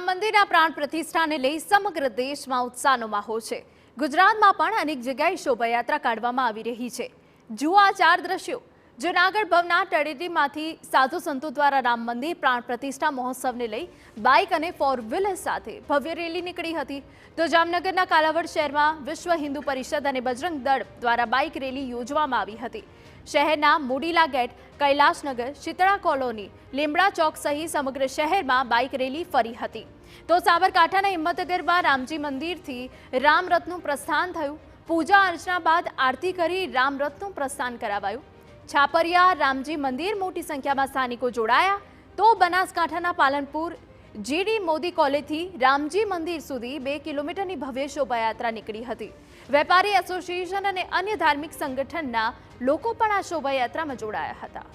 રામ મંદિરના પ્રાણ પ્રતિષ્ઠાને લઈ સમગ્ર દેશમાં ઉત્સાહનો માહોલ છે। ગુજરાતમાં પણ અનેક જગ્યાએ શોભાયાત્રા કાઢવામાં આવી રહી છે। જુઓ આ 4 દ્રશ્યો। જૂનાગઢ ભવના તળેટીમાંથી સાધુ સંતો દ્વારા રામ મંદિર પ્રાણ પ્રતિષ્ઠા મહોત્સવને લઈ બાઇક અને 4 વ્હીલર સાથે ભવ્ય રેલી નીકળી હતી। તો જામનગરના કાલાવડ શહેરમાં વિશ્વ હિન્દુ પરિષદ અને બજરંગ દળ દ્વારા બાઇક રેલી યોજવામાં આવી હતી। શહેરના મોડીલા ગેટ, કૈલાશનગર, શીતળા કોલોની, લીમડા ચોક સહિત સમગ્ર શહેરમાં બાઇક રેલી ફરી હતી। તો સાબરકાંઠાના હિંમતનગરમાં રામજી મંદિરથી રામરથનું પ્રસ્થાન થયું। પૂજા અર્ચના બાદ આરતી કરી રામરથનું પ્રસ્થાન કરાવાયું। છાપરિયા રામજી મંદિર મોટી સંખ્યામાં સ્થાનિકો જોડાયા। તો બનાસકાંઠાના પાલનપુર જીડી મોદી કોલેજથી રામજી મંદિર સુધી 2 કિલોમીટરની ભવ્ય શોભાયાત્રા નીકળી હતી। વેપારી એસોસિએશન અને અન્ય ધાર્મિક સંગઠનના લોકો પણ આ શોભાયાત્રામાં જોડાયા હતા।